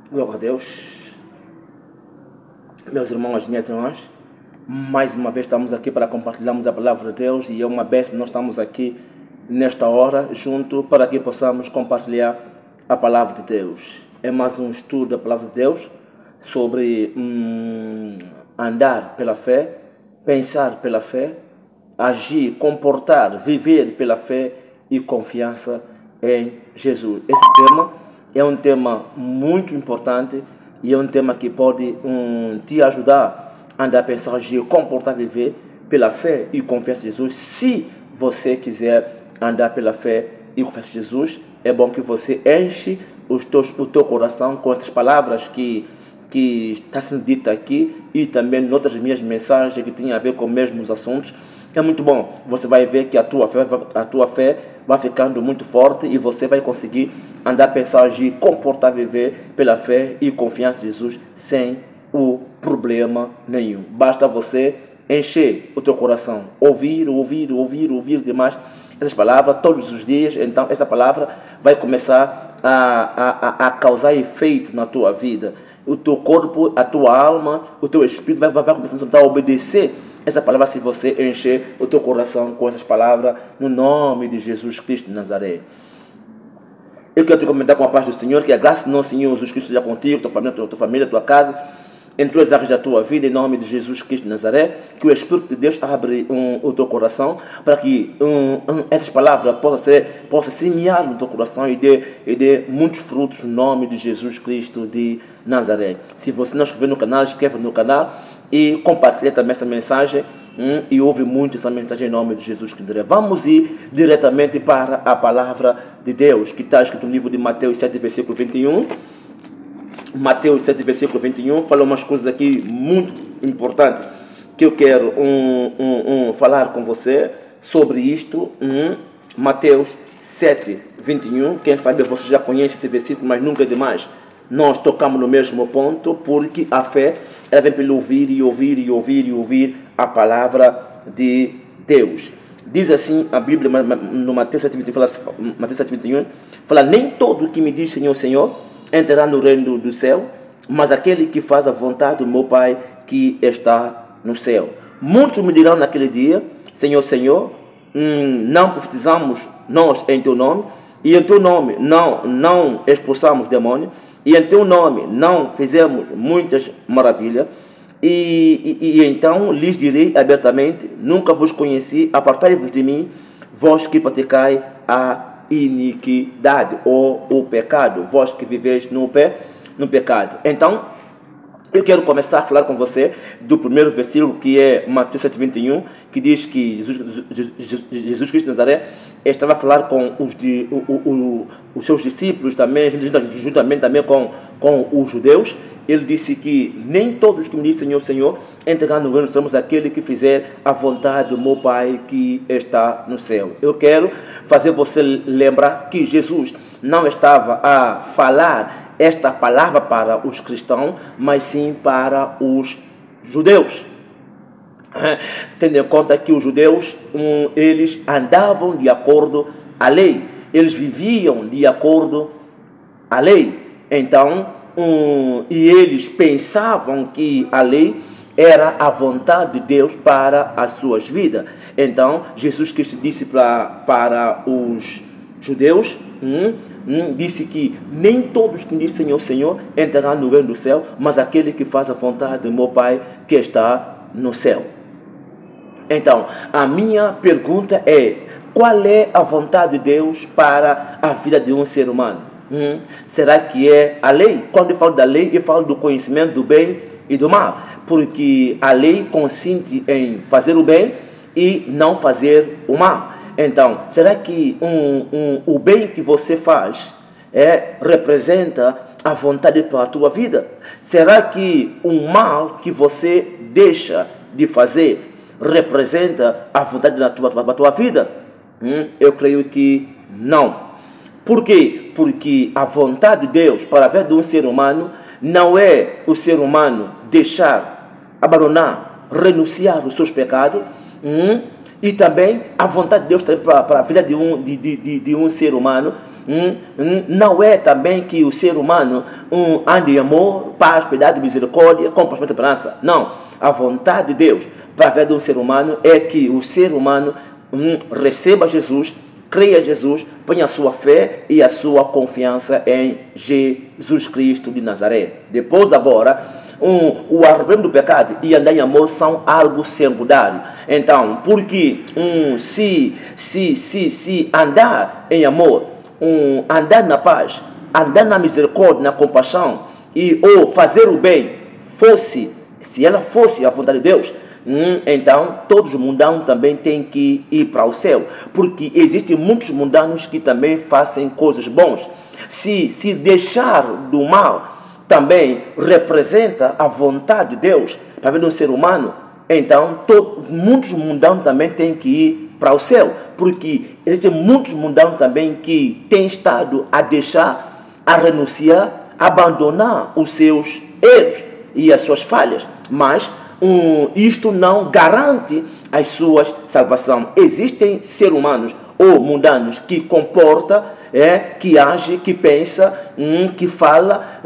Glória a Deus, meus irmãos e minhas irmãs, mais uma vez estamos aqui para compartilharmos a palavra de Deus e é uma bênção. Nós estamos aqui nesta hora junto para que possamos compartilhar a palavra de Deus. É mais um estudo da palavra de Deus sobre andar pela fé, pensar pela fé, agir, comportar, viver pela fé e confiança em Jesus. Esse tema é um tema muito importante e é um tema que pode te ajudar a andar, pensar, agir, comportar, viver pela fé e confiança em Jesus. Se você quiser andar pela fé e confiança em Jesus, é bom que você enche o teu coração com essas palavras que está sendo dita aqui e também em outras minhas mensagens que têm a ver com os mesmos assuntos. É muito bom. Você vai ver que a tua fé vai ficando muito forte e você vai conseguir andar, pensar, agir, comportar, viver pela fé e confiança em Jesus sem o problema nenhum. Basta você encher o teu coração, ouvir demais essas palavras todos os dias. Então essa palavra vai começar a causar efeito na tua vida. O teu corpo, a tua alma, o teu espírito vai começar a obedecer essa palavra se você encher o teu coração com essas palavras no nome de Jesus Cristo de Nazaré. Eu quero te comentar com a paz do Senhor, que a graça do nosso Senhor Jesus Cristo seja contigo, tua família, tua casa, em todas as áreas da tua vida, em nome de Jesus Cristo de Nazaré. Que o Espírito de Deus abre o teu coração para que essas palavras possam semear no teu coração e dê muitos frutos no nome de Jesus Cristo de Nazaré. Se você não inscrever no canal, inscreva no canal e compartilhe também essa mensagem e ouve muito essa mensagem em nome de Jesus Cristo. Vamos ir diretamente para a palavra de Deus, que está escrito no livro de Mateus 7, versículo 21. Mateus 7, versículo 21, fala umas coisas aqui muito importantes que eu quero falar com você sobre isto. Mateus 7, 21, quem sabe você já conhece esse versículo, mas nunca é demais nós tocamos no mesmo ponto, porque a fé ela vem pelo ouvir e ouvir a palavra de Deus. Diz assim a Bíblia no Mateus 7, 21, fala: nem todo que me diz Senhor, Senhor entrará no reino do céu, mas aquele que faz a vontade do meu Pai que está no céu. Muitos me dirão naquele dia: Senhor, Senhor, não profetizamos nós em teu nome, e em teu nome não expulsamos demônios, e em teu nome não fizemos muitas maravilhas. E então lhes direi abertamente: nunca vos conheci, apartai-vos de mim, vós que praticai a iniquidade ou o pecado, vós que viveis no pecado. Então eu quero começar a falar com você do primeiro versículo, que é Mateus 7, 21, que diz que Jesus Cristo de Nazaré estava a falar com os seus discípulos também, juntamente também com os judeus. Ele disse que nem todos que me dizem Senhor, Senhor entrarão no reino, somos aquele que fizer a vontade do meu Pai que está no céu. Eu quero fazer você lembrar que Jesus não estava a falar esta palavra para os cristãos, mas sim para os judeus. Tendo em conta que os judeus, eles andavam de acordo à lei, eles viviam de acordo à lei. Então, e eles pensavam que a lei era a vontade de Deus para as suas vidas. Então, Jesus Cristo disse para os judeus, disse que nem todos que dizem Senhor, Senhor entrarão no reino do céu, mas aquele que faz a vontade do meu Pai que está no céu. Então, a minha pergunta é: qual é a vontade de Deus para a vida de um ser humano? Será que é a lei? Quando eu falo da lei, eu falo do conhecimento do bem e do mal, porque a lei consiste em fazer o bem e não fazer o mal. Então, será que o bem que você faz representa a vontade para a tua vida? Será que o mal que você deixa de fazer representa a vontade da tua vida? Eu creio que não. Por quê? Porque a vontade de Deus para a vida de um ser humano não é o ser humano deixar, abandonar, renunciar aos seus pecados, e também a vontade de Deus para a vida de um ser humano não é também que o ser humano ande em amor, paz, piedade, misericórdia, compaixão e esperança. Não. A vontade de Deus para a vida do ser humano é que o ser humano receba Jesus, creia em Jesus, ponha a sua fé e a sua confiança em Jesus Cristo de Nazaré. Depois agora, o arrependimento do pecado e andar em amor são algo secundário. Então, porque se andar em amor, andar na paz, andar na misericórdia, na compaixão ou fazer o bem, se ela fosse a vontade de Deus, então todos os mundanos também têm que ir para o céu, porque existem muitos mundanos que também fazem coisas boas. Se deixar do mal também representa a vontade de Deus para a vida de um ser humano, então muitos mundanos também têm que ir para o céu, porque existem muitos mundanos também que têm estado a deixar, a renunciar, a abandonar os seus erros e as suas falhas, mas isto não garante a sua salvação. Existem seres humanos ou mundanos que comportam, que age, que pensa, que fala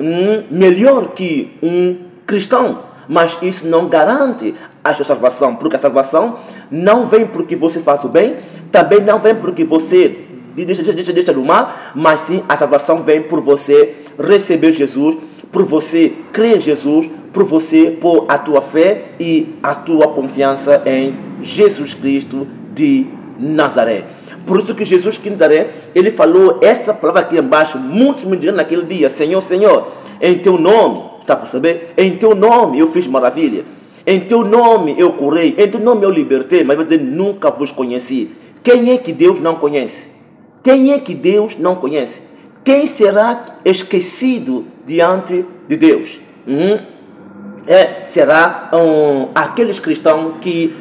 melhor que um cristão, mas isso não garante a sua salvação, porque a salvação não vem porque você faz o bem, também não vem porque você deixa do mal, mas sim a salvação vem por você receber Jesus, por você crer em Jesus, por você pôr a tua fé e a tua confiança em Jesus Cristo de Nazaré. Por isso que Jesus de Nazaré, ele falou essa palavra aqui embaixo, muitos me dirão naquele dia: Senhor, Senhor, em teu nome, está para saber? Em teu nome eu fiz maravilha, em teu nome eu curei, em teu nome eu libertei, mas vai dizer: nunca vos conheci. Quem é que Deus não conhece? Quem é que Deus não conhece? Quem será esquecido diante de Deus? Será aqueles cristãos que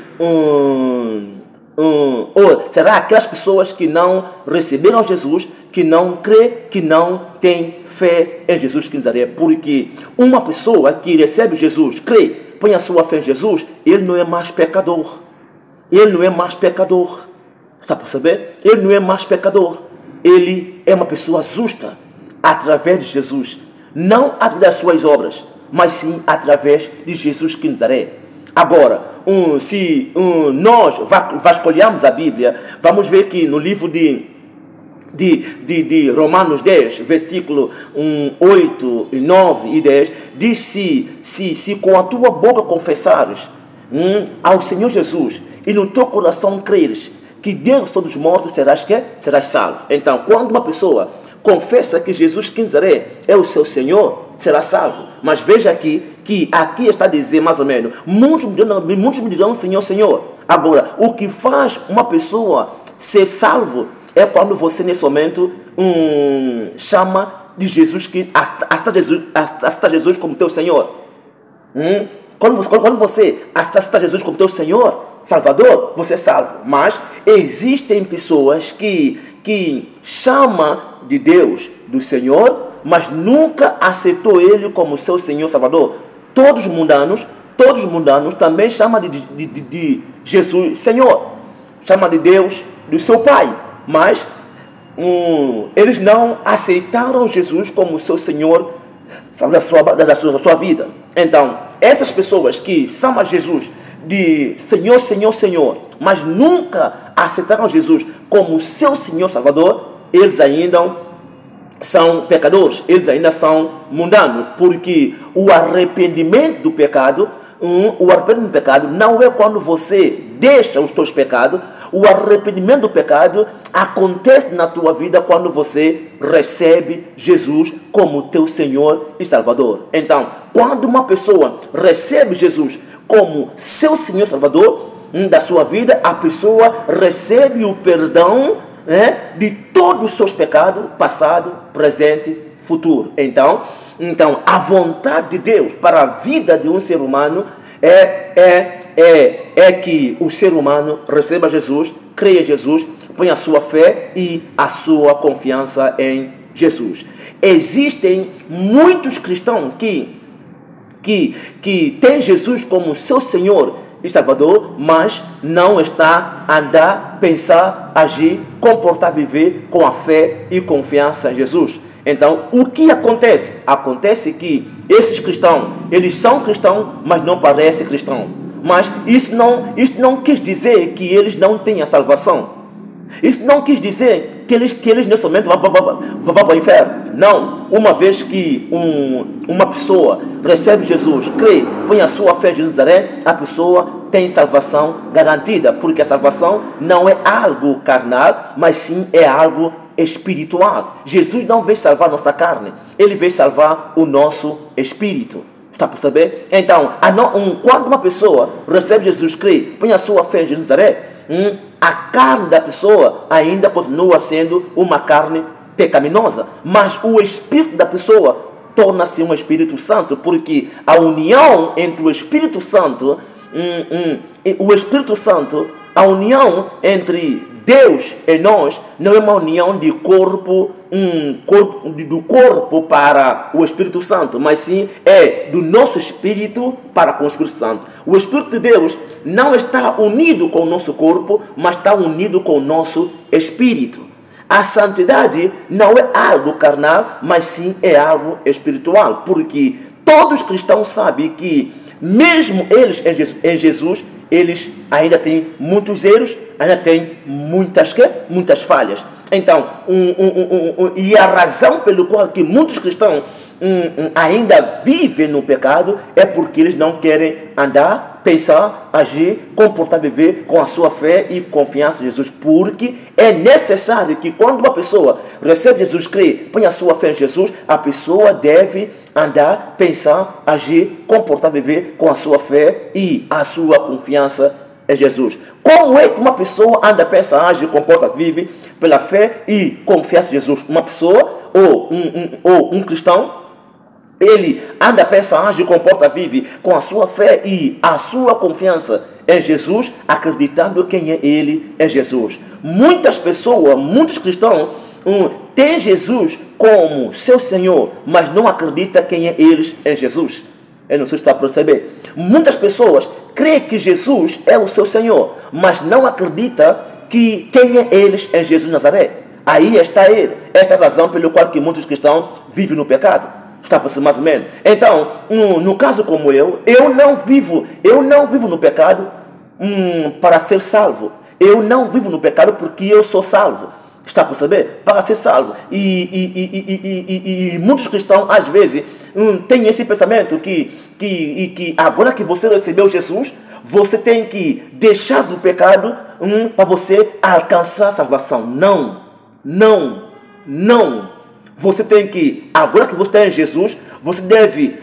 ou será aquelas pessoas que não receberam Jesus, que não crê, que não tem fé em Jesus de Nazaré. Porque uma pessoa que recebe Jesus, crê, põe a sua fé em Jesus, ele não é mais pecador. Ele não é mais pecador. Está para saber? Ele não é mais pecador. Ele é uma pessoa justa através de Jesus, não através das suas obras, mas sim através de Jesus de Nazaré. Agora, se nós vasculharmos a Bíblia, vamos ver que no livro de Romanos 10, versículo 8, 9 e 10, diz: se com a tua boca confessares ao Senhor Jesus e no teu coração creres que Deus todos os mortos serás salvo. Então, quando uma pessoa confessa que Jesus de Nazaré é o seu Senhor, será salvo. Mas veja aqui, que aqui está a dizer mais ou menos, muitos me dirão Senhor, Senhor. Agora, o que faz uma pessoa ser salvo é quando você nesse momento chama de Jesus, aceita Jesus como teu Senhor. Quando você aceita Jesus como teu Senhor, Salvador, você é salvo. Mas existem pessoas que chamam de Deus do Senhor, mas nunca aceitou Ele como seu Senhor Salvador. Todos os mundanos também chamam de Jesus Senhor, chamam de Deus do seu Pai, mas eles não aceitaram Jesus como seu Senhor da sua vida. Então, essas pessoas que chamam Jesus de Senhor, Senhor, Senhor, mas nunca aceitaram Jesus como seu Senhor Salvador, eles ainda são pecadores, eles ainda são mundanos, porque o arrependimento do pecado, não é quando você deixa os teus pecados. O arrependimento do pecado acontece na tua vida quando você recebe Jesus como teu Senhor e Salvador. Então, quando uma pessoa recebe Jesus como seu Senhor e Salvador da sua vida, a pessoa recebe o perdão de todos os seus pecados, passado, presente, futuro. Então, a vontade de Deus para a vida de um ser humano é que o ser humano receba Jesus, creia em Jesus, ponha a sua fé e a sua confiança em Jesus. Existem muitos cristãos que têm Jesus como seu Senhor e Salvador, mas não está a andar, pensar, agir comportar, viver com a fé e confiança em Jesus. Então, o que acontece? Acontece que esses cristãos, eles são cristãos, mas não parecem cristãos. Mas isso não quis dizer que eles não tenham salvação. Isso não quis dizer que eles nesse momento vão para o inferno. Não. Uma vez que uma pessoa recebe Jesus, crê, põe a sua fé em Jesus de Nazaré, a pessoa tem salvação garantida. Porque a salvação não é algo carnal, mas sim é algo espiritual. Jesus não veio salvar a nossa carne, Ele veio salvar o nosso espírito. Está para saber? Então, quando uma pessoa recebe Jesus, crê, põe a sua fé em Jesus de Nazaré, a carne da pessoa ainda continua sendo uma carne pecaminosa, mas o espírito da pessoa torna-se um Espírito Santo, porque a união entre o Espírito Santo, a união entre Deus e nós não é uma união de do corpo para o Espírito Santo, mas sim é do nosso espírito para com o Espírito Santo. O Espírito de Deus não está unido com o nosso corpo, mas está unido com o nosso espírito. A santidade não é algo carnal, mas sim é algo espiritual, porque todos os cristãos sabem que mesmo eles em Jesus, eles ainda têm muitos erros, ainda têm muitas falhas. Então, e a razão pelo qual que muitos cristãos ainda vivem no pecado é porque eles não querem andar, pensar, agir, comportar, viver com a sua fé e confiança em Jesus. Porque é necessário que quando uma pessoa recebe Jesus, crê, põe a sua fé em Jesus, a pessoa deve andar, pensar, agir, comportar, viver com a sua fé e a sua confiança em Jesus. Como é que uma pessoa anda, pensa, age, comporta, vive pela fé e confiança em Jesus? Uma pessoa ou um cristão, ele anda, pensa, age, comporta, vive com a sua fé e a sua confiança em Jesus, acreditando quem é Ele é Jesus. Muitas pessoas, muitos cristãos, têm Jesus como seu Senhor, mas não acreditam quem é Ele é Jesus. Eu não sei se está a perceber. Muitas pessoas creem que Jesus é o seu Senhor, mas não acreditam que quem é Ele é Jesus de Nazaré. Aí está ele. Esta é a razão pela qual que muitos cristãos vivem no pecado. Está para ser mais ou menos. Então, no caso como eu não vivo no pecado para ser salvo. Eu não vivo no pecado porque eu sou salvo. Está para saber? Para ser salvo. E muitos cristãos, às vezes, têm esse pensamento que agora que você recebeu Jesus, você tem que deixar do pecado para você alcançar a salvação. Não. Você tem que, agora que você está em Jesus, você deve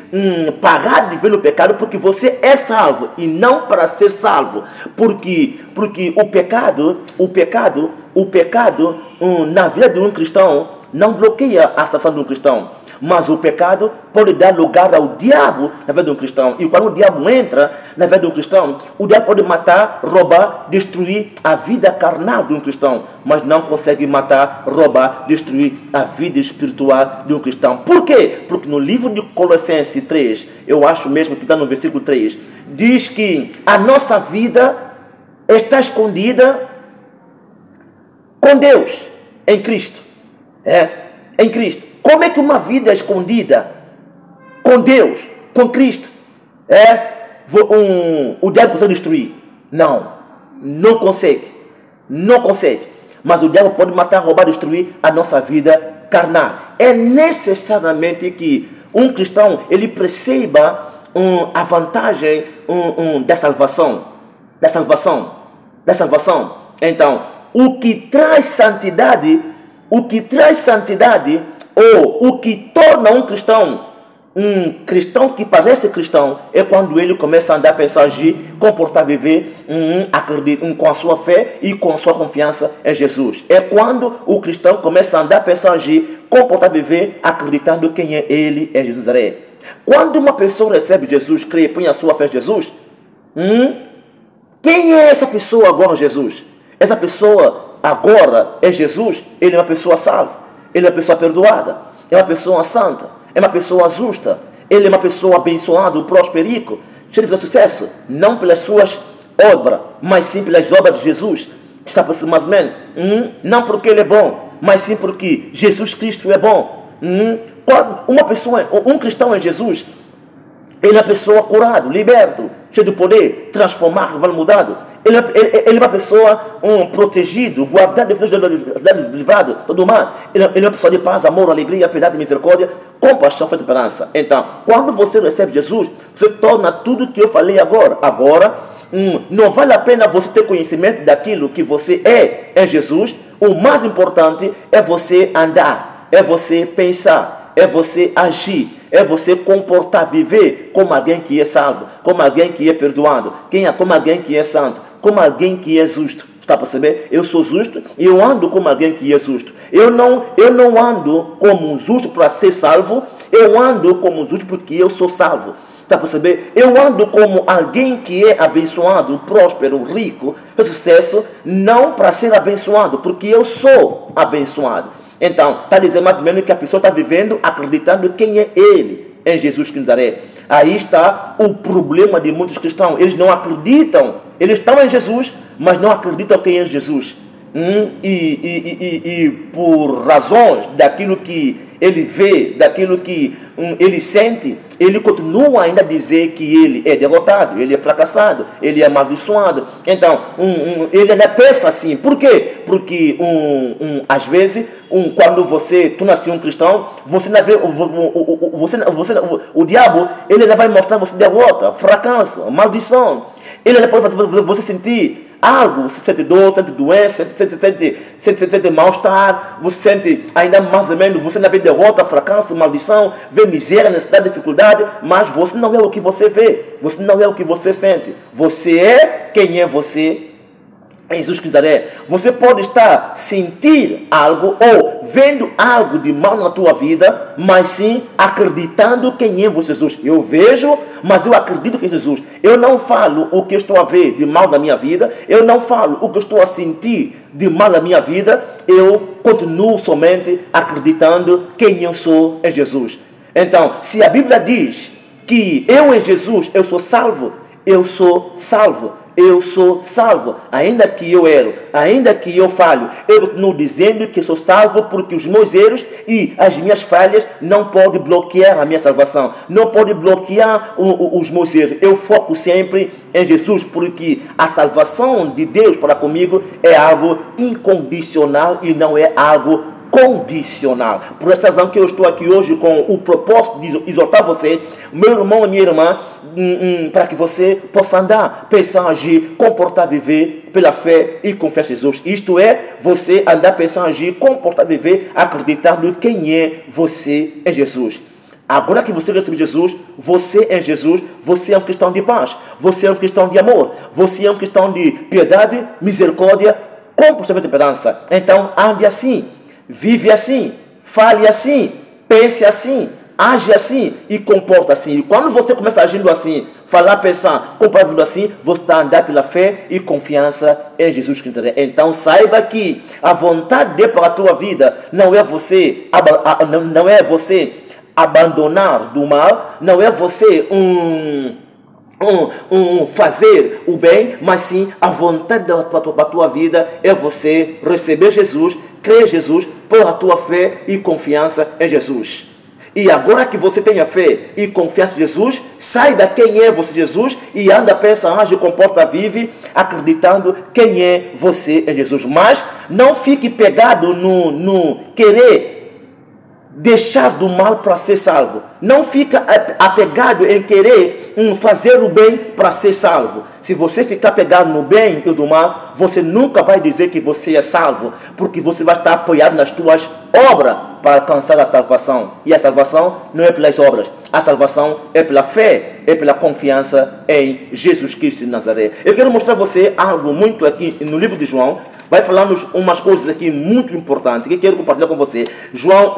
parar de viver no pecado porque você é salvo e não para ser salvo. Porque o pecado na vida de um cristão não bloqueia a salvação de um cristão. Mas o pecado pode dar lugar ao diabo na vida de um cristão. E quando o diabo entra na vida de um cristão, o diabo pode matar, roubar, destruir a vida carnal de um cristão. Mas não consegue matar, roubar, destruir a vida espiritual de um cristão. Por quê? Porque no livro de Colossenses 3, eu acho mesmo que está no versículo 3, diz que a nossa vida está escondida com Deus, em Cristo. Em Cristo. Como é que uma vida é escondida com Deus, com Cristo, o diabo consegue destruir? Não consegue. Mas o diabo pode matar, roubar, destruir a nossa vida carnal. É necessariamente que um cristão ele perceba a vantagem da salvação. Então, o que traz santidade ou o que torna um cristão que parece cristão é quando ele começa a andar, pensar, agir, comportar, viver com a sua fé e com a sua confiança em Jesus. É quando o cristão começa a andar, pensar, agir, comportar, viver, acreditando quem é Ele é Jesus. Quando uma pessoa recebe Jesus, crê, põe a sua fé em Jesus, quem é essa pessoa agora, Jesus? Essa pessoa agora é Jesus. Ele é uma pessoa salva. Ele é uma pessoa perdoada, é uma pessoa santa, é uma pessoa justa, ele é uma pessoa abençoada, prosperico, cheio de sucesso, não pelas suas obras, mas sim pelas obras de Jesus. Está para ser mais ou menos? Não porque ele é bom, mas sim porque Jesus Cristo é bom. Quando uma pessoa, um cristão em Jesus, ele é uma pessoa curado, liberto, cheio de poder, transformado, mudado. Ele é uma pessoa protegido, guardado, livrado do mal. Ele é uma pessoa de paz, amor, alegria, piedade, misericórdia, compaixão, fé e esperança. Então, quando você recebe Jesus, você torna tudo que eu falei agora. Agora, não vale a pena você ter conhecimento daquilo que você é em Jesus. O mais importante é você andar, é você pensar, é você agir, é você comportar, viver como alguém que é salvo, como alguém que é perdoado, como alguém que é santo, como alguém que é justo. Está a perceber? Eu sou justo e eu ando como alguém que é justo. Eu não ando como um justo para ser salvo, eu ando como justo porque eu sou salvo. Está a perceber? Eu ando como alguém que é abençoado, próspero, rico, faz sucesso, não para ser abençoado, porque eu sou abençoado. Então, está dizendo mais ou menos que a pessoa está vivendo acreditando quem é ele, em Jesus de Nazaré. Aí está o problema de muitos cristãos. Eles não acreditam, eles estão em Jesus, mas não acreditam quem é Jesus. E por razões daquilo que ele vê, daquilo que ele sente, ele continua ainda a dizer que ele é derrotado, ele é fracassado, ele é amaldiçoado. Então, ele ainda pensa assim. Por quê? Porque às vezes, quando você nasce um cristão, você não vê, o diabo, ele ainda vai mostrar você derrota, fracasso, maldição. Ele ainda pode fazer você sentir algo, você sente dor, sente doença, sente mal-estar, você sente ainda mais ou menos, você ainda vê derrota, fracasso, maldição, vê miséria, necessidade, dificuldade, mas você não é o que você vê, você não é o que você sente, você é quem é você em Jesus de Nazaré. Você pode estar sentindo algo ou vendo algo de mal na tua vida, mas sim acreditando quem é você, Jesus. Eu vejo, mas eu acredito que é Jesus. Eu não falo o que eu estou a ver de mal na minha vida, eu não falo o que eu estou a sentir de mal na minha vida, eu continuo somente acreditando quem eu sou em Jesus. Então, se a Bíblia diz que eu em Jesus, eu sou salvo, eu sou salvo. Eu sou salvo, ainda que eu erro, ainda que eu falho, eu continuo dizendo que sou salvo porque os meus erros e as minhas falhas não podem bloquear a minha salvação, não podem bloquear os meus erros. Eu foco sempre em Jesus, porque a salvação de Deus para comigo é algo incondicional e não é algo condicional. Por essa razão que eu estou aqui hoje com o propósito de exortar você, meu irmão e minha irmã, para que você possa andar, pensar, agir, comportar, viver pela fé e confiar em Jesus. Isto é, você andar, pensar, agir, comportar, viver, acreditando quem é você em Jesus. Agora que você recebe Jesus, você é Jesus, você é um cristão de paz, você é um cristão de amor, você é um cristão de piedade, misericórdia, com esperança. Então, ande assim, vive assim, fale assim, pense assim, age assim e comporta assim. E quando você começa agindo assim, falar, pensar, comportando assim, você está a andar pela fé e confiança em Jesus Cristo. Então saiba que a vontade de Deus para a tua vida não é você abandonar do mal, não é você fazer o bem, mas sim a vontade da tua vida é você receber Jesus, crer em Jesus, pôr a tua fé e confiança em Jesus. E agora que você tenha fé e confiança em Jesus, saiba quem é você, Jesus, e anda, pensa, age, comporta, vive, acreditando quem é você em Jesus. Mas não fique pegado no querer deixar do mal para ser salvo. Não fica apegado em querer fazer o bem para ser salvo. Se você ficar pegado no bem e do mal, você nunca vai dizer que você é salvo, porque você vai estar apoiado nas tuas obras para alcançar a salvação. E a salvação não é pelas obras, a salvação é pela fé, é pela confiança em Jesus Cristo de Nazaré. Eu quero mostrar a você algo muito aqui no livro de João. Vai falar-nos umas coisas aqui muito importantes que eu quero compartilhar com você. João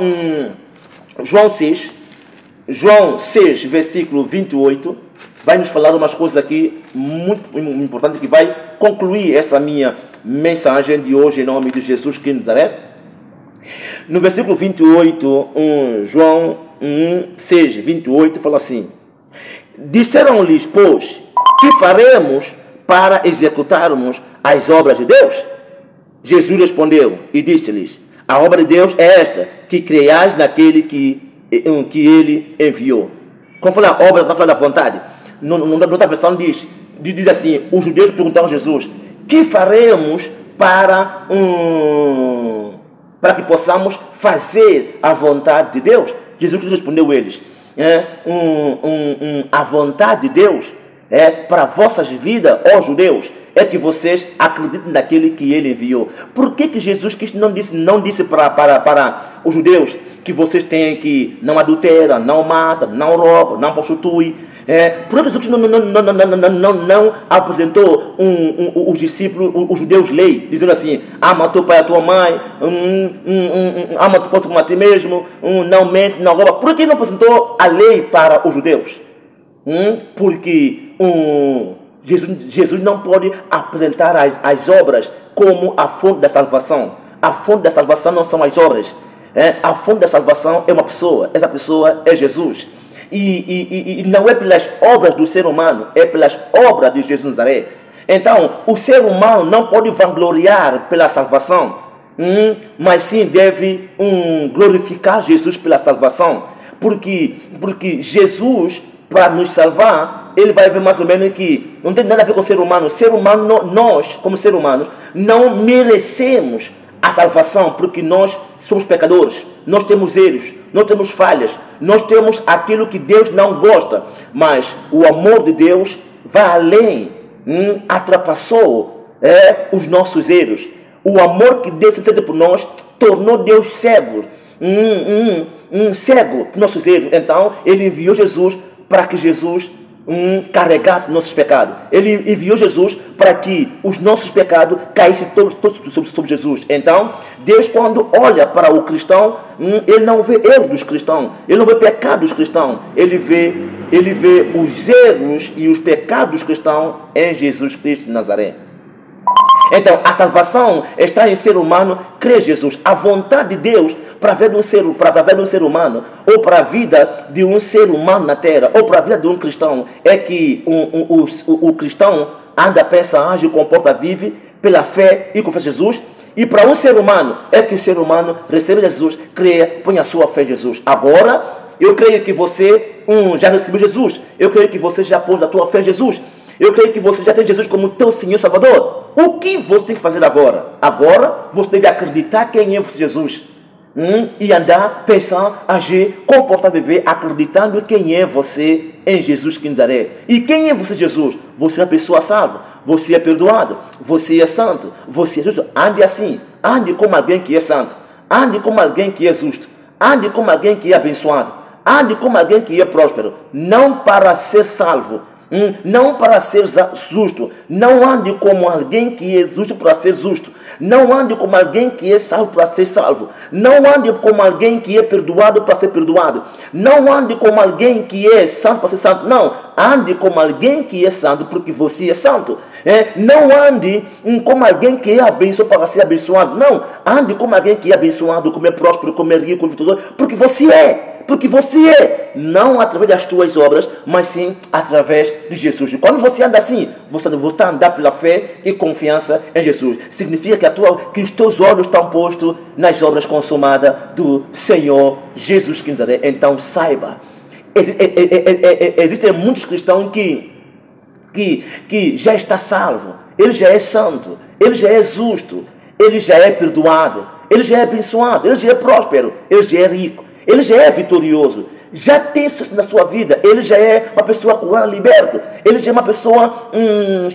6, versículo 28, vai nos falar umas coisas aqui muito importantes que vai concluir essa minha mensagem de hoje em nome de Jesus Cristo de Nazaré. No versículo 28, João 6, 28, fala assim: disseram-lhes, pois, que faremos para executarmos as obras de Deus? Jesus respondeu e disse-lhes: a obra de Deus é esta, que creiais naquele que ele enviou. Como fala a obra, está falando da vontade. Noutra versão diz assim: os judeus perguntaram a Jesus: que faremos para que possamos fazer a vontade de Deus? Jesus respondeu a eles: a vontade de Deus é para vossas vidas, ó judeus, é que vocês acreditem naquele que ele enviou. Por que Jesus Cristo não disse para os judeus que vocês têm que não adultera, não mata, não rouba, não prostitui? Por que Jesus não apresentou os discípulos, os judeus, lei, dizendo assim: ama teu pai e a tua mãe, ama teu próximo como a ti mesmo, não mente, não rouba? Por que não apresentou a lei para os judeus? Porque Jesus não pode apresentar as obras como a fonte da salvação. A fonte da salvação não são as obras. A fonte da salvação é uma pessoa. Essa pessoa é Jesus. E não é pelas obras do ser humano, é pelas obras de Jesus de Nazaré. Então, o ser humano não pode vangloriar pela salvação, mas sim deve glorificar Jesus pela salvação. Porque Jesus, para nos salvar, ele vai ver mais ou menos que não tem nada a ver com o ser humano. O ser humano, nós, como seres humanos, não merecemos a salvação, porque nós somos pecadores, nós temos erros, nós temos falhas, nós temos aquilo que Deus não gosta. Mas o amor de Deus vai além, ultrapassou os nossos erros. O amor que Deus sente por nós tornou Deus cego, cego por nossos erros. Então ele enviou Jesus para que Jesus carregasse nossos pecados. Ele enviou Jesus para que os nossos pecados caíssem todos sobre Jesus. Então, Deus, quando olha para o cristão, ele não vê erros dos cristãos, ele não vê pecado dos cristãos, ele vê os erros e os pecados dos cristãos em Jesus Cristo de Nazaré. Então, a salvação está em ser humano crer em Jesus. A vontade de Deus para a vida de um ser humano, ou para a vida de um ser humano na terra, ou para a vida de um cristão, é que o cristão anda, pensa, age, comporta, vive pela fé e confessa Jesus. E para um ser humano, é que o ser humano recebe Jesus, creia, põe a sua fé em Jesus. Agora, eu creio que você já recebeu Jesus. Eu creio que você já pôs a tua fé em Jesus. Eu creio que você já tem Jesus como teu Senhor Salvador. O que você tem que fazer agora? Agora você deve acreditar quem é você, Jesus. E andar, pensar, agir, comportar, viver, acreditando quem é você em Jesus de Nazaré. E quem é você, Jesus? Você é uma pessoa salva, você é perdoado, você é santo, você é justo. Ande assim, ande como alguém que é santo, ande como alguém que é justo, ande como alguém que é abençoado, ande como alguém que é próspero. Não para ser salvo, não para ser justo. Não ande como alguém que é justo para ser justo. Não ande como alguém que é salvo para ser salvo. Não ande como alguém que é perdoado para ser perdoado. Não ande como alguém que é santo para ser santo. Não, ande como alguém que é santo porque você é santo. Não ande como alguém que é abençoado para ser abençoado. Não, ande como alguém que é abençoado, como é próspero, como é rico, como é vitorioso, porque você é. Porque você é, não através das tuas obras, mas sim através de Jesus. E quando você anda assim, você está a andar pela fé e confiança em Jesus. Significa que os teus olhos estão postos nas obras consumadas do Senhor Jesus Cristo. Então saiba, existem muitos cristãos que já está salvo, ele já é santo, ele já é justo, ele já é perdoado, ele já é abençoado, ele já é próspero, ele já é rico, ele já é vitorioso, já tem isso na sua vida, ele já é uma pessoa curada, liberta, ele já é uma pessoa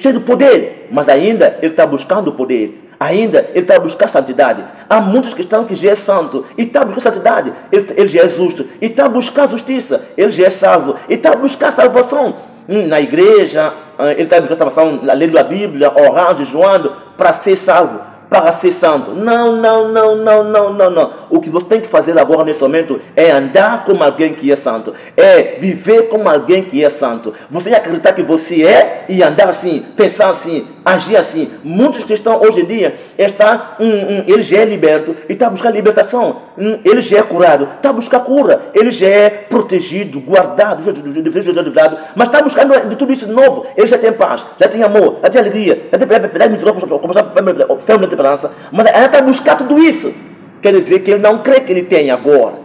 cheia de poder, mas ainda ele está buscando o poder, ainda ele está buscando santidade. Há muitos cristãos que já é santo e está buscando santidade, ele já é justo e está buscando justiça, ele já é salvo e está buscando salvação na igreja, ele está buscando salvação, lendo a Bíblia, orando, jejuando para ser salvo, para ser santo. Não. O que você tem que fazer agora nesse momento é andar como alguém que é santo, é viver como alguém que é santo. Você acreditar que você é e andar assim, pensar assim, agir assim. Muitos cristãos hoje em dia ele já é liberto e está buscando libertação. Ele já é curado, está buscando cura. Ele já é protegido, guardado, mas está buscando de tudo isso de novo. Ele já tem paz, já tem amor, já tem alegria, já tem fé na esperança, mas ainda está buscando tudo isso. Quer dizer que ele não crê que ele tem agora.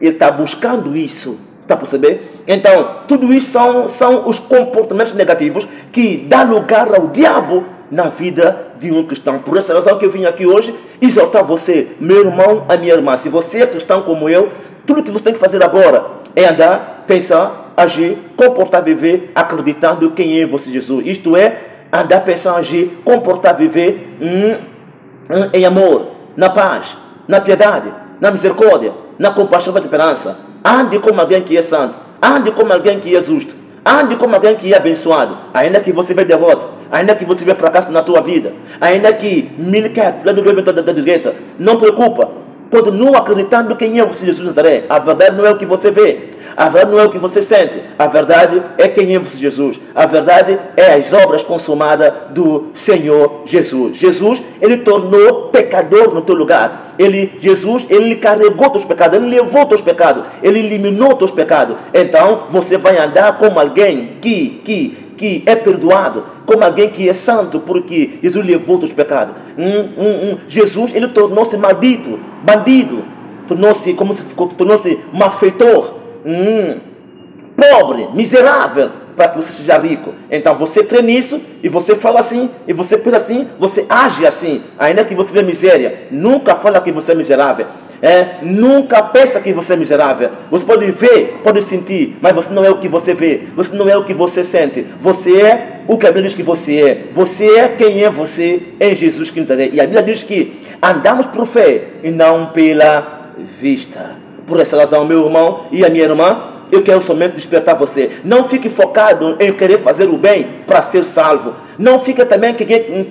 Ele está buscando isso. Está a perceber? Então, tudo isso são os comportamentos negativos que dão lugar ao diabo na vida de um cristão. Por essa razão que eu vim aqui hoje exaltar você, meu irmão, a minha irmã. Se você é cristão como eu, tudo que você tem que fazer agora é andar, pensar, agir, comportar, viver, acreditando quem é você, Jesus. Isto é, andar, pensar, agir, comportar, viver em amor, na paz, na piedade, na misericórdia, na compaixão e na esperança. Ande como alguém que é santo. Ande como alguém que é justo. Ande como alguém que é abençoado. Ainda que você vê derrota. Ainda que você vê fracasso na tua vida. Ainda que mil quer da direita. Não preocupa. Continua acreditando quem é você, Jesus Nazaré. A verdade não é o que você vê. A verdade não é o que você sente. A verdade é quem é você, Jesus. A verdade é as obras consumadas do Senhor Jesus. Jesus, ele tornou pecador no teu lugar. Jesus, ele carregou teus pecados. Ele levou teus pecados. Ele eliminou teus pecados. Então, você vai andar como alguém que é perdoado, como alguém que é santo, porque Jesus levou teus pecados. Jesus, ele tornou-se maldito, bandido, tornou-se malfeitor, pobre, miserável, para que você seja rico. Então você crê nisso, e você fala assim, e você pensa assim, você age assim, ainda que você vê miséria. Nunca fala que você é miserável. Nunca pensa que você é miserável. Você pode ver, pode sentir, mas você não é o que você vê. Você não é o que você sente. Você é o que a Bíblia diz que você é. Você é quem é você em Jesus Cristo. E a Bíblia diz que andamos por fé e não pela vista. Por essa razão, meu irmão e a minha irmã, eu quero somente despertar você. Não fique focado em querer fazer o bem para ser salvo. Não fique também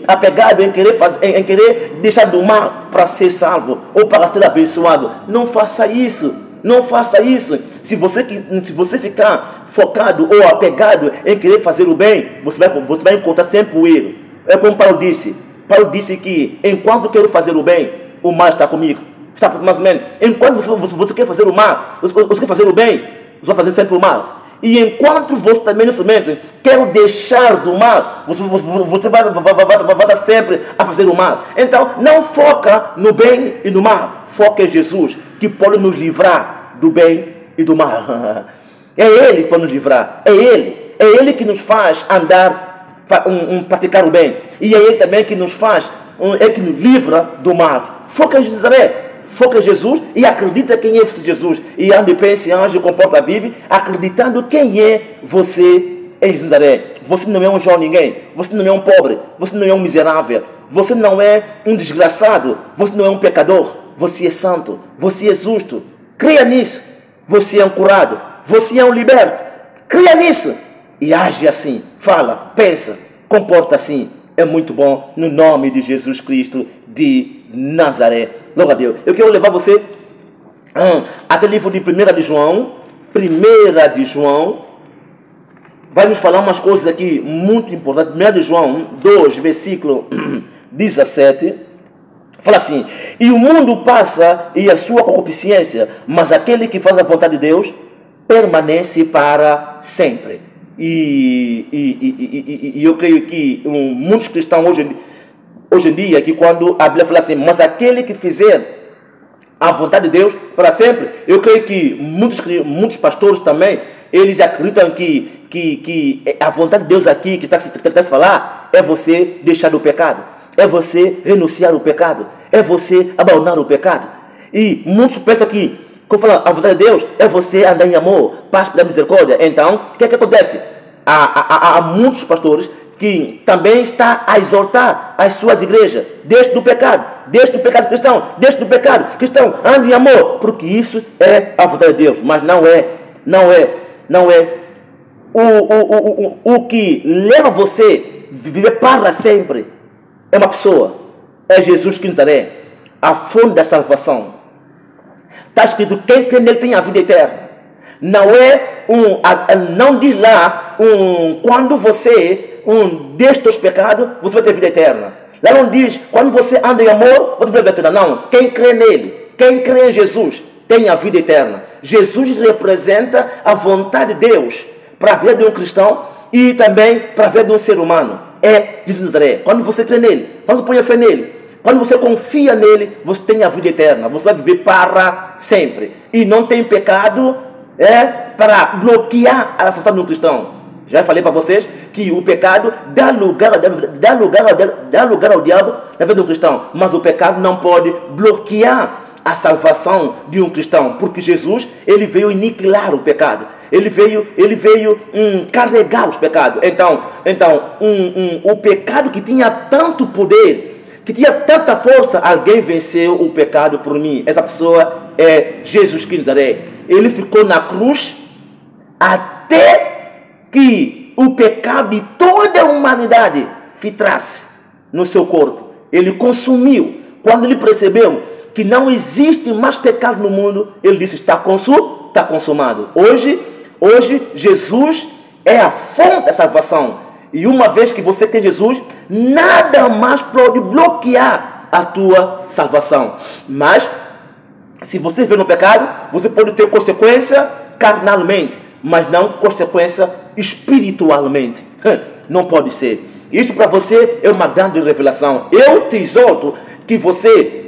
apegado em querer deixar do mal para ser salvo ou para ser abençoado. Não faça isso. Não faça isso. Se você ficar focado ou apegado em querer fazer o bem, você vai encontrar sempre o erro. É como Paulo disse. Paulo disse que enquanto quero fazer o bem, o mal está comigo. Está mais ou menos. Enquanto você quer fazer o mal, você quer fazer o bem, você vai fazer sempre o mal. E enquanto você também nesse momento quer deixar do mal, você vai dar sempre a fazer o mal. Então não foca no bem e no mal. Foca em Jesus, que pode nos livrar do bem e do mal. É Ele que pode nos livrar. É Ele que nos faz andar, praticar o bem. E é Ele também que nos faz, que nos livra do mal. Foca em Jesus. Foca em Jesus e acredita quem é Jesus. E ande, pense, age, comporta, vive, acreditando quem é você em Jesus. Você não é um João ninguém. Você não é um pobre. Você não é um miserável. Você não é um desgraçado. Você não é um pecador. Você é santo. Você é justo. Creia nisso. Você é um curado. Você é um liberto. Creia nisso. E age assim. Fala, pensa, comporta assim. É muito bom. No nome de Jesus Cristo de Nazaré. Glória a Deus. Eu quero levar você até o livro de 1 de João. 1 de João vai nos falar umas coisas aqui muito importantes. 1 de João 2, versículo 17. Fala assim: e o mundo passa e a sua concupiscência, mas aquele que faz a vontade de Deus permanece para sempre. E eu creio que muitos cristãos hoje em dia, que quando a Bíblia fala assim, mas aquele que fizer a vontade de Deus para sempre, eu creio que muitos pastores também, eles acreditam que a vontade de Deus aqui, que está se falar, é você deixar o pecado, é você renunciar ao pecado, é você abandonar o pecado. E muitos pensam que, quando falam a vontade de Deus, é você andar em amor, paz e misericórdia. Então, o que acontece? Há muitos pastores que também está a exortar as suas igrejas, deixe do pecado cristão, deixe do pecado cristão, ande em amor, porque isso é a vontade de Deus, mas não é o que leva você a viver para sempre. É uma pessoa, é Jesus Cristo de Nazaré, a fonte da salvação. Está escrito, quem crê nele tem a vida eterna. Não diz lá quando você deixa os pecados, você vai ter vida eterna. Lá não diz, quando você anda em amor, você vai ter vida eterna. Não, quem crê nele, quem crê em Jesus, tem a vida eterna. Jesus representa a vontade de Deus para a vida de um cristão e também para a vida de um ser humano. É Jesus de Nazaré. Quando você crê nele, quando você põe a fé nele, quando você confia nele, você tem a vida eterna. Você vai viver para sempre. E não tem pecado para bloquear a salvação de um cristão. Já falei para vocês que o pecado dá lugar ao diabo na vida de um cristão. Mas o pecado não pode bloquear a salvação de um cristão. Porque Jesus, ele veio aniquilar o pecado. Ele veio carregar os pecados. Então o pecado que tinha tanto poder, que tinha tanta força, alguém venceu o pecado por mim. Essa pessoa é Jesus Cristo de Nazaré. Ele ficou na cruz até que o pecado de toda a humanidade filtrasse no seu corpo. Ele consumiu. Quando ele percebeu que não existe mais pecado no mundo, ele disse, está consumado. Hoje Jesus é a fonte da salvação. E uma vez que você tem Jesus, nada mais pode bloquear a tua salvação. Mas, se você vive no pecado, você pode ter consequência carnalmente, mas não consequência espiritualmente. Não pode ser. Isso para você é uma grande revelação. Eu te exorto que você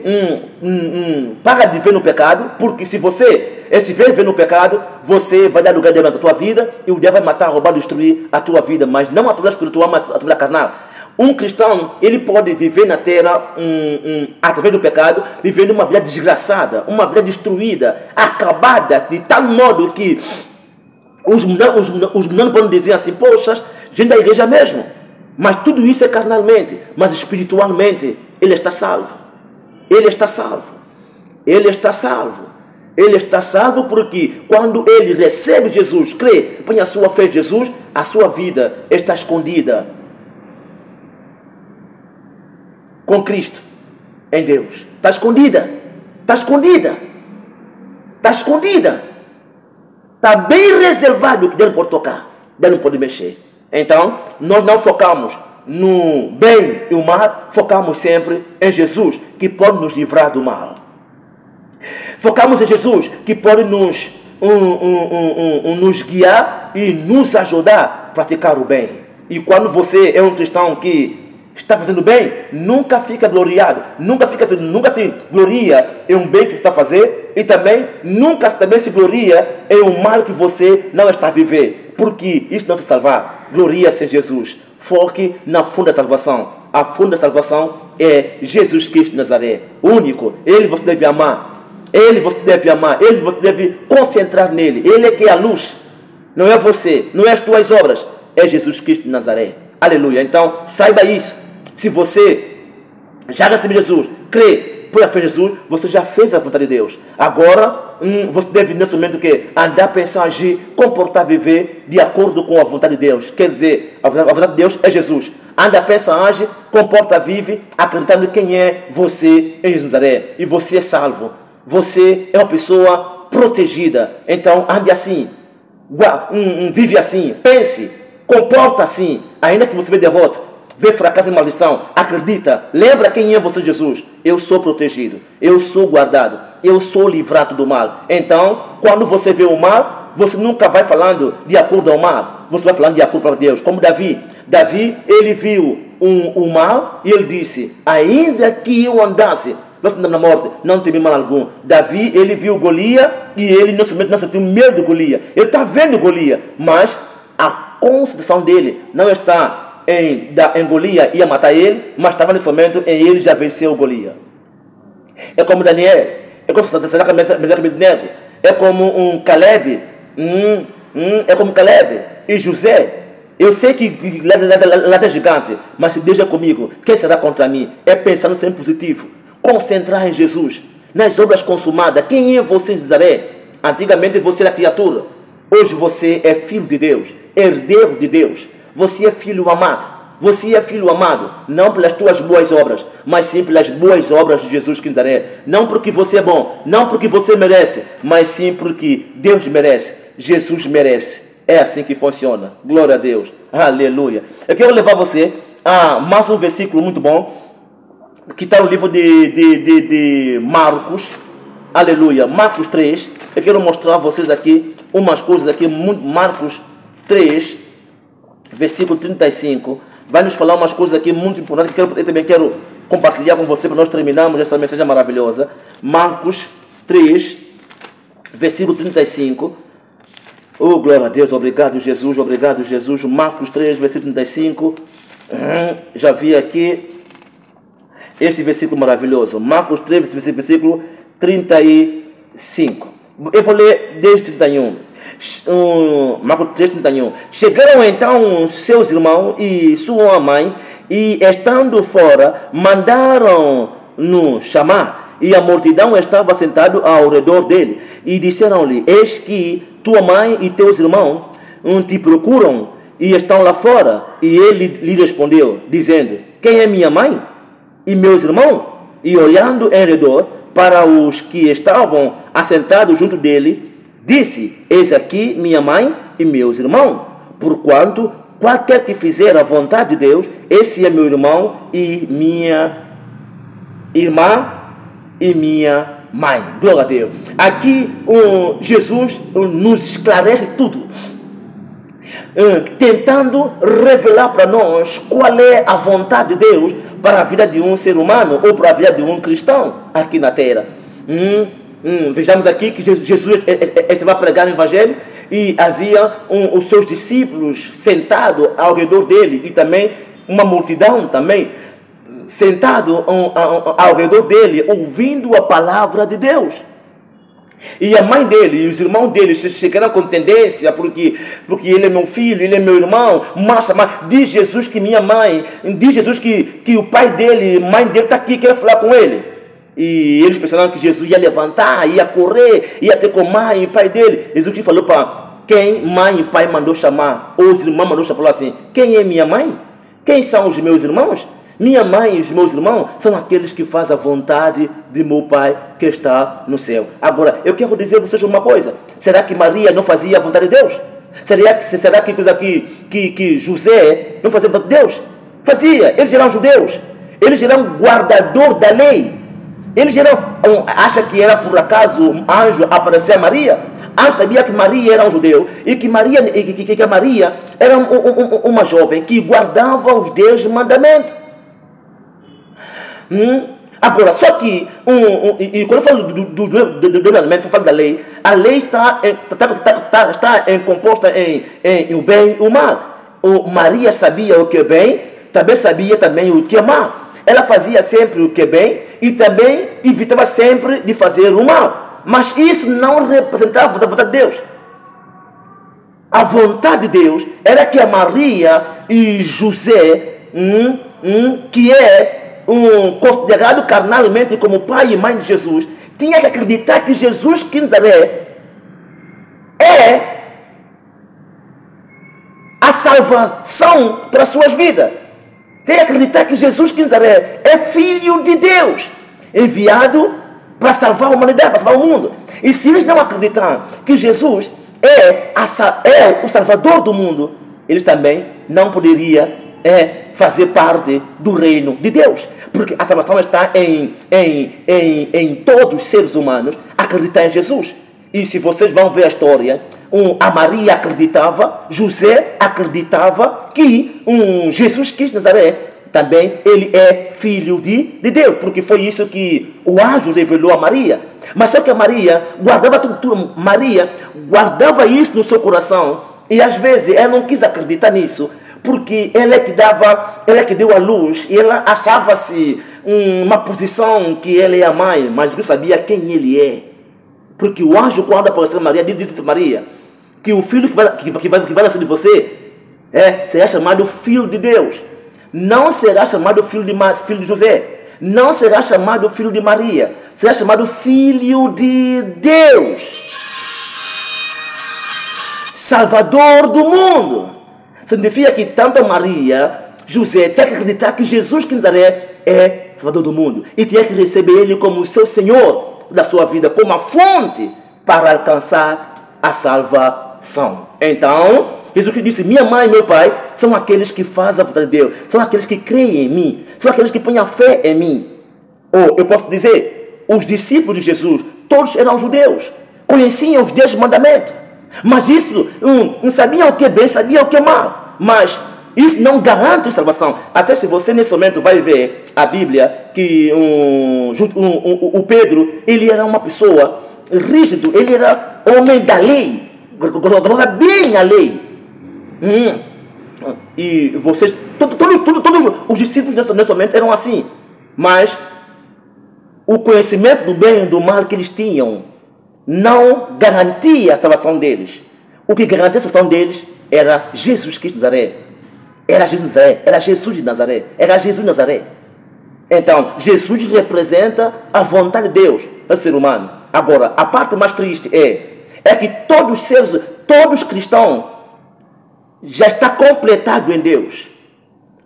para de viver no pecado, porque se você estiver vivendo no pecado, você vai dar lugar de Deus na tua vida, e o diabo vai matar, roubar, destruir a tua vida, mas não a tua vida espiritual, mas a tua vida carnal. Um cristão, ele pode viver na terra através do pecado, vivendo uma vida desgraçada, uma vida destruída, acabada, de tal modo que os mundanos podem dizer assim, poxa, gente da igreja mesmo. Mas tudo isso é carnalmente, mas espiritualmente ele está salvo. Ele está salvo. Ele está salvo. Ele está salvo porque quando ele recebe Jesus, crê, põe a sua fé em Jesus, a sua vida está escondida com Cristo em Deus. Está escondida. Está escondida. Está escondida. Está bem reservado que Deus não pode tocar. Deus não pode mexer. Então, nós não focamos no bem e o mal, focamos sempre em Jesus, que pode nos livrar do mal. Focamos em Jesus, que pode nos guiar e nos ajudar a praticar o bem. E quando você é um cristão que está fazendo bem, nunca fica gloriado, nunca se gloria em um bem que você está a fazer, e também nunca também se gloria em um mal que você não está a viver, porque isso não te salvar. Gloria-se em Jesus. Foque na fonte da salvação. A fonte da salvação é Jesus Cristo de Nazaré, único. Ele você deve amar. Ele você deve amar. Ele você deve concentrar nele. Ele é que é a luz. Não é você, não é as tuas obras. É Jesus Cristo de Nazaré. Aleluia. Então, saiba isso. Se você já recebeu Jesus, crê, põe a fé em Jesus, você já fez a vontade de Deus. Agora, você deve nesse momento andar, pensar, agir, comportar, viver de acordo com a vontade de Deus. Quer dizer, a vontade de Deus é Jesus. Anda, pensa, age, comporta, vive, acreditando quem é você em Jesus Nazaré. E você é salvo. Você é uma pessoa protegida. Então, ande assim, vive assim, pense, comporta assim, ainda que você vê derrota, vê fracasso e maldição, acredita, lembra quem é você, Jesus. Eu sou protegido, eu sou guardado, eu sou livrado do mal. Então, quando você vê o mal, você nunca vai falando de acordo ao mal, você vai falando de acordo para Deus. Como Davi, ele viu o mal e ele disse, ainda que eu andasse na morte, não temi mal algum. Davi, ele viu Golias e ele nesse momento não sentiu medo de Golias. Ele está vendo Golias, mas a consideração dele não está em Golias ia matar ele, mas estava nesse momento em ele já venceu o Golias. É como Daniel, é como Sadraque, Mesaque e Abednego, é como um Caleb, é como Caleb e José. Eu sei que lá é gigante, mas se Deus é comigo, quem será contra mim? É pensando sempre positivo, concentrar em Jesus, nas obras consumadas. Quem é você em Nazaré? Antigamente você era criatura, hoje você é filho de Deus, herdeiro de Deus. Você é filho amado. Você é filho amado, não pelas tuas boas obras, mas sim pelas boas obras de Jesus Cristo de Nazaré. Não porque você é bom, não porque você merece, mas sim porque Deus merece, Jesus merece. É assim que funciona. Glória a Deus. Aleluia. Eu quero levar você a mais um versículo muito bom, que está no livro de Marcos. Aleluia. Marcos 3. Eu quero mostrar a vocês aqui umas coisas aqui. Marcos 3, versículo 35. Vai nos falar umas coisas aqui muito importantes que eu também quero compartilhar com você para nós terminarmos essa mensagem maravilhosa. Marcos 3, versículo 35. Oh, glória a Deus, obrigado Jesus, obrigado Jesus. Marcos 3, versículo 35. Já vi aqui este versículo maravilhoso. Marcos 3, versículo 35. Eu vou ler desde 31. Marcos 3, 31. Chegaram então seus irmãos e sua mãe, e estando fora, mandaram-no chamar. E a multidão estava sentada ao redor dele. E disseram-lhe: eis que tua mãe e teus irmãos te procuram e estão lá fora. E ele lhe respondeu, dizendo: quem é minha mãe e meus irmãos? E olhando em redor para os que estavam assentados junto dele, disse: eis aqui minha mãe e meus irmãos. Porquanto qualquer que fizer a vontade de Deus, esse é meu irmão e minha irmã e minha mãe. Glória a Deus. Aqui Jesus nos esclarece tudo, tentando revelar para nós qual é a vontade de Deus para a vida de um ser humano ou para a vida de um cristão aqui na terra. Vejamos aqui que Jesus estava a pregar o evangelho e havia os seus discípulos sentados ao redor dele, e também uma multidão também sentado ao redor dele, ouvindo a palavra de Deus. E a mãe dele e os irmãos dele chegaram com tendência, porque ele é meu filho, ele é meu irmão, mas diz Jesus que minha mãe, diz Jesus que o pai dele, mãe dele está aqui, quer falar com ele. E eles pensaram que Jesus ia levantar, ia correr, ia ter com a mãe e o pai dele. Jesus te falou para quem mãe e pai mandou chamar, ou os irmãos mandou chamar, falou assim: quem é minha mãe? Quem são os meus irmãos? Minha mãe e os meus irmãos são aqueles que fazem a vontade de meu Pai que está no céu. Agora, eu quero dizer a vocês uma coisa: será que Maria não fazia a vontade de Deus? Será que José não fazia a vontade de Deus? Fazia. Eles eram judeus, eles eram guardador da lei. Eles eram, acha que era por acaso um anjo aparecer a Maria? Anjo sabia que Maria era um judeu e que Maria era uma jovem que guardava os 10 mandamentos. Agora, só que quando eu falo do mandamento, eu falo da lei. A lei está composta em o bem e o mal. Maria sabia o que é bem, também sabia o que é mal. Ela fazia sempre o que é bem e também evitava sempre de fazer o mal. Mas isso não representava a vontade de Deus. A vontade de Deus era que a Maria e José, que é considerado carnalmente como pai e mãe de Jesus, tinha que acreditar que Jesus de Nazaré é a salvação para as suas vidas. Tem que acreditar que Jesus de Nazaré é filho de Deus, enviado para salvar a humanidade, para salvar o mundo. E se eles não acreditarem que Jesus é o salvador do mundo, eles também não poderiam fazer parte do reino de Deus. Porque a salvação está em todos os seres humanos acreditar em Jesus. E se vocês vão ver a história, a Maria acreditava, José acreditava que Jesus Cristo de Nazaré também ele é filho de Deus, porque foi isso que o anjo revelou a Maria. Mas só que a Maria guardava Maria guardava isso no seu coração, e às vezes ela não quis acreditar nisso, porque ela é que deu a luz, e ela achava-se uma posição que ela é a mãe, mas não sabia quem ele é. Porque o anjo, quando apareceu a Maria, disse a Maria que o filho que vai nascer de você será chamado filho de Deus. Não será chamado filho de José. Não será chamado filho de Maria. Será chamado filho de Deus. Salvador do mundo. Significa que tanto Maria, José, tem que acreditar que Jesus de Nazaré é Salvador do mundo. E tem que receber Ele como seu Senhor da sua vida, como a fonte para alcançar a salvação. salvação. Então, Jesus Cristo disse: minha mãe e meu pai são aqueles que fazem a vontade de Deus, são aqueles que creem em mim, são aqueles que põem a fé em mim. Ou eu posso dizer, os discípulos de Jesus, todos eram judeus, conheciam os 10 mandamentos, mas isso, não sabiam o que é bem, sabiam o que é mal, mas isso não garante salvação. Até se você nesse momento vai ver a Bíblia, que o Pedro, ele era uma pessoa rígido, ele era homem da lei, guardava bem a lei. E vocês, todos os discípulos nesse momento eram assim, mas o conhecimento do bem e do mal que eles tinham não garantia a salvação deles. O que garantia a salvação deles era Jesus Cristo de Nazaré. Era Jesus de Nazaré, era Jesus de Nazaré, era Jesus de Nazaré. Então, Jesus representa a vontade de Deus ao ser humano. Agora, a parte mais triste é que todos cristãos já está completado em Deus.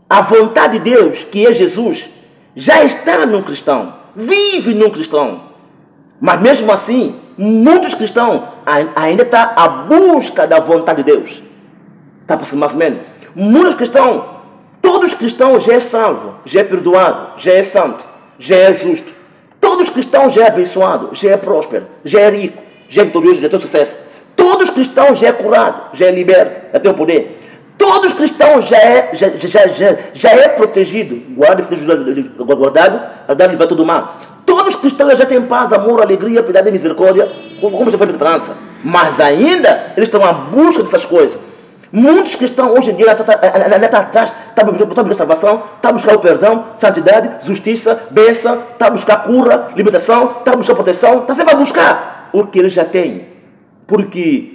A vontade de Deus, que é Jesus, já está num cristão, vive num cristão. Mas mesmo assim, muitos cristãos ainda estão à busca da vontade de Deus. Está passando mais ou menos. Muitos cristãos, todos os cristãos já é salvo, já é perdoado, já é santo, já é justo. Todos os cristãos já é abençoado, já é próspero, já é rico, já é vitorioso, já tem sucesso. Todos os cristãos já é curado, já é liberto, já tem o poder. Todos os cristãos já é protegido, guardado, livre todo mal. Todos os cristãos já têm paz, amor, alegria, piedade e misericórdia, como já foi a esperança. Mas ainda eles estão à busca dessas coisas. Muitos cristãos hoje em dia estão atrás, estão buscando salvação, estão buscando o perdão, santidade, justiça, bênção, estão buscando cura, libertação, estão buscando proteção, estão sempre a buscar o que eles já têm. Porque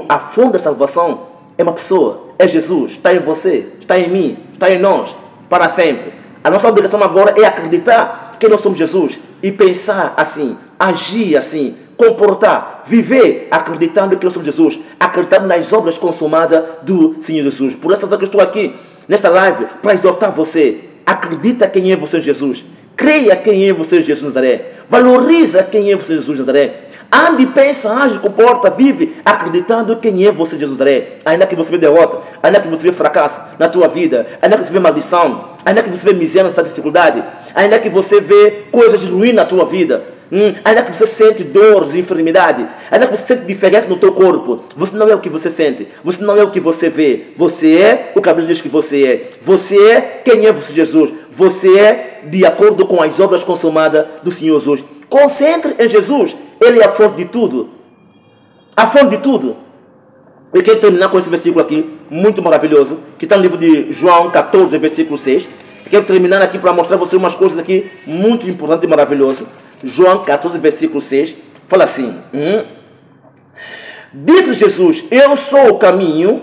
a fonte da salvação é uma pessoa, é Jesus, está em você, está em mim, está em nós, para sempre. A nossa obrigação agora é acreditar que nós somos Jesus e pensar assim, agir assim, comportar, viver acreditando que nós somos Jesus, acreditando nas obras consumadas do Senhor Jesus. Por essa razão que eu estou aqui nesta live para exortar você. Acredita quem é você, Jesus. Creia quem é você, Jesus de Nazaré. Valoriza quem é você, Jesus de Nazaré. Ande, pensa, age, comporta, vive acreditando quem é você, Jesus de Nazaré. Ainda que você vê derrota, ainda que você vê fracasso na tua vida, ainda que você vê maldição, ainda que você vê miséria nessa dificuldade, ainda que você vê coisas ruins na tua vida, ainda que você sente dores e enfermidade, ainda que você sente diferente no teu corpo, você não é o que você sente, você não é o que você vê, você é o que a Bíblia diz que você é. Você é quem é você, Jesus. Você é de acordo com as obras consumadas do Senhor Jesus. Concentre em Jesus. Ele é a fonte de tudo. A fonte de tudo. Eu quero terminar com esse versículo aqui, muito maravilhoso, que está no livro de João 14, versículo 6. Quero terminar aqui para mostrar a você umas coisas aqui muito importantes e maravilosas. João 14, versículo 6, fala assim: disse Jesus: eu sou o caminho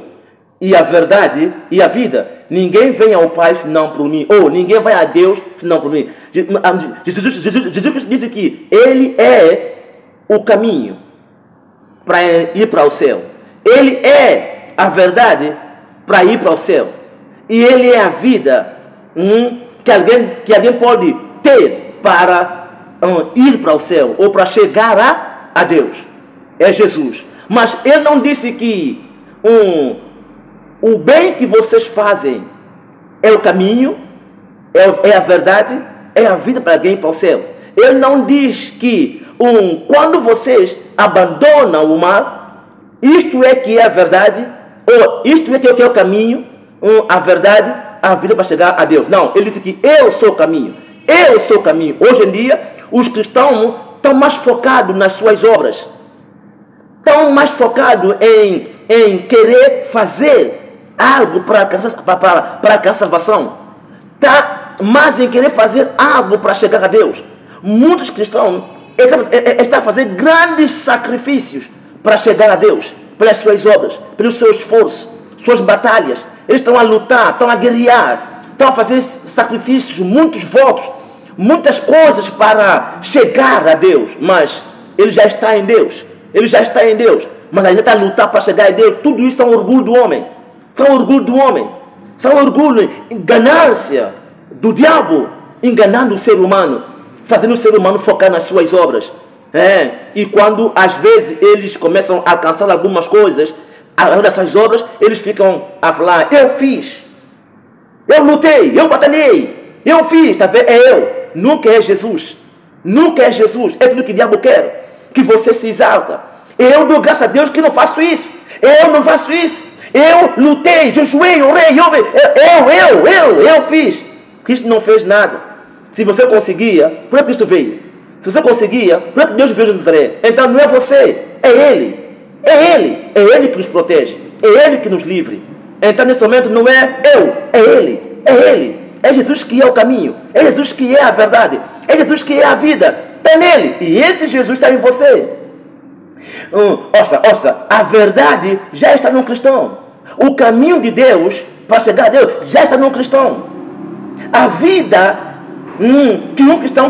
e a verdade e a vida. Ninguém vem ao Pai senão por mim. Ou ninguém vai a Deus senão por mim. Jesus disse que Ele é o caminho para ir para o céu. Ele é a verdade para ir para o céu. E Ele é a vida que alguém pode ter para ir para o céu ou para chegar a Deus. É Jesus. Mas Ele não disse que o bem que vocês fazem é o caminho, é a verdade, é a vida para alguém ir para o céu. Ele não diz que quando vocês abandonam o mal, isto é que é a verdade, ou isto é que é o caminho, a verdade, a vida para chegar a Deus. Não, ele disse que eu sou o caminho. Eu sou o caminho. Hoje em dia, os cristãos estão mais focados nas suas obras. Estão mais focados em querer fazer algo para alcançar a salvação. Está mais em querer fazer algo para chegar a Deus. Muitos cristãos estão a fazer grandes sacrifícios para chegar a Deus, pelas suas obras, pelo seu esforço, suas batalhas. Eles estão a lutar, estão a guerrear, estão a fazer sacrifícios, muitos votos, muitas coisas para chegar a Deus. Mas ele já está em Deus. Ele já está em Deus, mas ainda está a lutar para chegar a Deus. Tudo isso é um orgulho do homem. São orgulho do homem. São orgulho, ganância do diabo, enganando o ser humano, fazendo o ser humano focar nas suas obras. E quando às vezes eles começam a alcançar algumas coisas, dessas obras, eles ficam a falar: eu fiz, eu lutei, eu batalhei, eu fiz, tá vendo? É eu. Nunca é Jesus. Nunca é Jesus. É tudo que o diabo quer, que você se exalta. Eu dou graças a Deus que não faço isso. Eu não faço isso. Eu lutei, jejuei, orei, eu fiz. Cristo não fez nada. Se você conseguia, por que Cristo veio? Se você conseguia, por que Deus veio de Nazaré? Então não é você, é Ele. É Ele. É Ele que nos protege. É Ele que nos livre. Então nesse momento não é eu, é Ele. É Ele. É Jesus que é o caminho. É Jesus que é a verdade. É Jesus que é a vida. Está nele. E esse Jesus está em você. Ouça, a verdade já está no cristão. O caminho de Deus para chegar a Deus já está no cristão. A vida que um cristão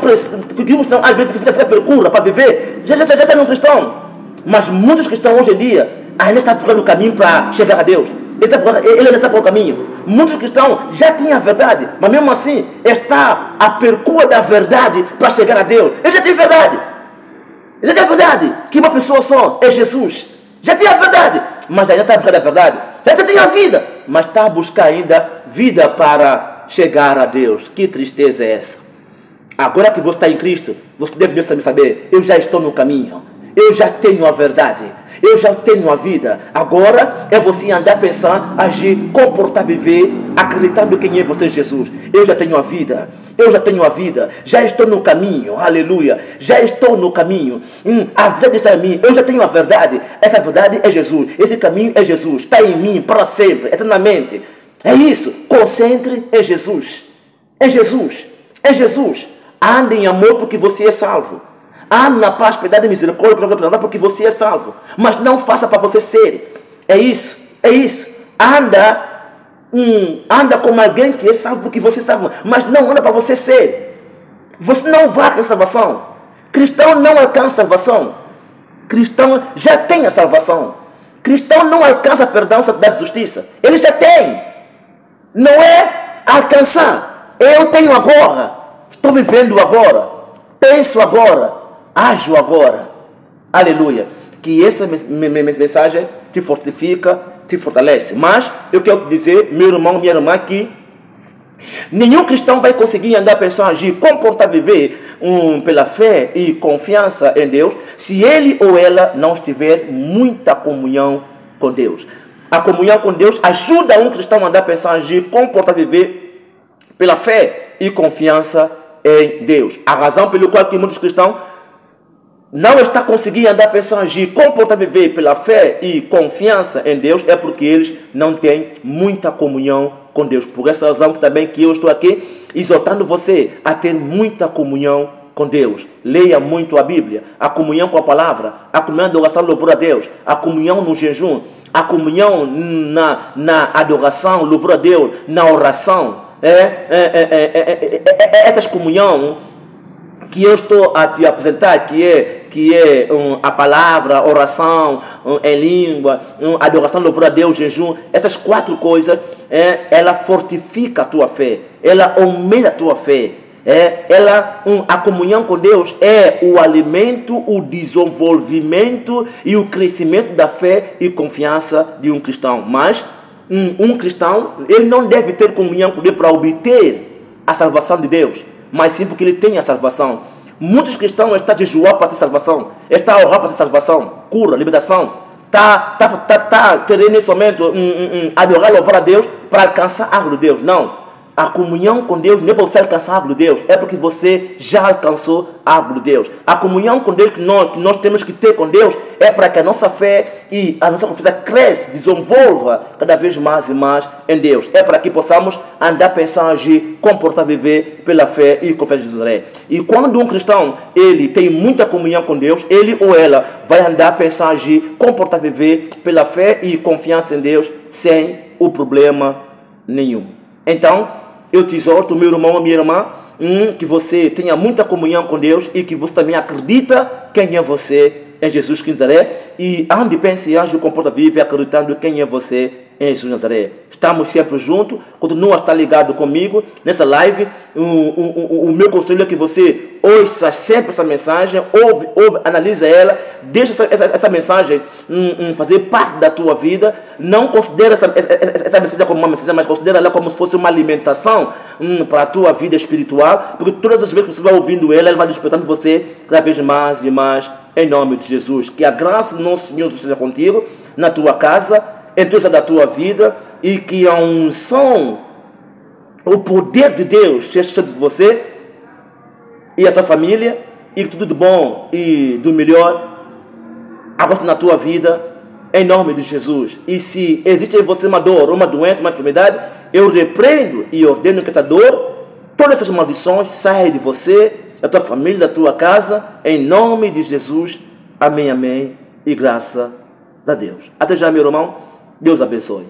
às vezes procura para viver já está no cristão. Mas muitos cristãos hoje em dia ainda estão procurando o caminho para chegar a Deus. Ele ainda está por o caminho. Muitos cristãos já tinham a verdade, mas mesmo assim está à procura da verdade para chegar a Deus. Ele já tem verdade. Ele já tem a verdade. Que uma pessoa só é Jesus. Já tem a verdade, mas ainda está a buscar a verdade. Já tem a vida, mas está a buscar ainda vida para chegar a Deus. Que tristeza é essa? Agora que você está em Cristo, você deve saber: eu já estou no caminho. Eu já tenho a verdade. Eu já tenho a vida. Agora é você andar, pensar, agir, comportar, viver, acreditando quem é você, Jesus. Eu já tenho a vida. Eu já tenho a vida. Já estou no caminho. Aleluia. Já estou no caminho. A verdade está em mim. Eu já tenho a verdade. Essa verdade é Jesus. Esse caminho é Jesus. Está em mim para sempre, eternamente. É isso. Concentre em Jesus. É Jesus. É Jesus. Ande em amor porque você é salvo. Ande na paz, piedade e misericórdia porque você é salvo. Mas não faça para você ser. É isso. É isso. Anda como alguém que é salvo porque você é salvo. Mas não anda para você ser. Você não vai alcançar salvação. Cristão não alcança salvação. Cristão já tem a salvação. Cristão não alcança perdão, santidade e justiça. Ele já tem. Não é alcançar. Eu tenho agora. Estou vivendo agora. Penso agora. Ajo agora. Aleluia. Que essa mensagem te fortifica, te fortalece. Mas eu quero te dizer, meu irmão, minha irmã, que nenhum cristão vai conseguir andar, pensar, agir, comportar, viver pela fé e confiança em Deus, se ele ou ela não tiver muita comunhão com Deus. A comunhão com Deus ajuda um cristão a andar, pensar, agir, comportar, viver pela fé e confiança em Deus. A razão pelo qual que muitos cristãos não está conseguindo andar, pensar, agir, comportar, viver pela fé e confiança em Deus é porque eles não têm muita comunhão com Deus. Por essa razão também que eu estou aqui exortando você a ter muita comunhão com Deus. Leia muito a Bíblia, a comunhão com a palavra, a comunhão na adoração, louvor a Deus, a comunhão no jejum, a comunhão na adoração, louvor a Deus, na oração. Essas comunhão que eu estou a te apresentar, que é a palavra, oração, em língua, adoração, louvor a Deus, jejum, essas 4 coisas, ela fortifica a tua fé, ela aumenta a tua fé, a comunhão com Deus é o alimento, o desenvolvimento e o crescimento da fé e confiança de um cristão. Mas um cristão, ele não deve ter comunhão com Deus para obter a salvação de Deus, mas sim porque ele tem a salvação. Muitos cristãos estão a jejuar para ter salvação, estão a orar para ter salvação, cura, libertação. Está querendo nesse momento adorar, louvar a Deus para alcançar a glória de Deus. Não. A comunhão com Deus não é para você alcançar a glória de Deus, é porque você já alcançou a glória de Deus. A comunhão com Deus que nós temos que ter com Deus é para que a nossa fé e a nossa confiança cresça, desenvolva cada vez mais e mais em Deus. É para que possamos andar, pensar, agir, comportar, viver pela fé e confiança em Jesus. E quando um cristão ele tem muita comunhão com Deus, ele ou ela vai andar, pensar, agir, comportar, viver pela fé e confiança em Deus sem o problema nenhum. Então, eu te exorto, meu irmão, minha irmã, que você tenha muita comunhão com Deus e que você também acredita quem é você em Jesus Cristo de Nazaré e ande, pense, age, comporta, vive acreditando quem é você em Jesus de Nazaré. Estamos sempre juntos, continua a estar ligado comigo nessa live. O meu conselho é que você ouça sempre essa mensagem, ouve, analisa ela, deixa essa mensagem fazer parte da tua vida. Não considera essa mensagem como uma mensagem, mas considera ela como se fosse uma alimentação para a tua vida espiritual, porque todas as vezes que você vai ouvindo ela vai despertando você cada vez mais e mais, em nome de Jesus. Que a graça do nosso Senhor esteja contigo, na tua casa, em toda da tua vida, e que a unção, o poder de Deus esteja de você e a tua família, e tudo de bom e do melhor aconteça na tua vida, em nome de Jesus. E se existe em você uma dor, uma doença, uma enfermidade, eu repreendo e ordeno que essa dor, todas essas maldições saiam de você, da tua família, da tua casa, em nome de Jesus. Amém, amém, e graças a Deus. Até já, meu irmão. Deus abençoe.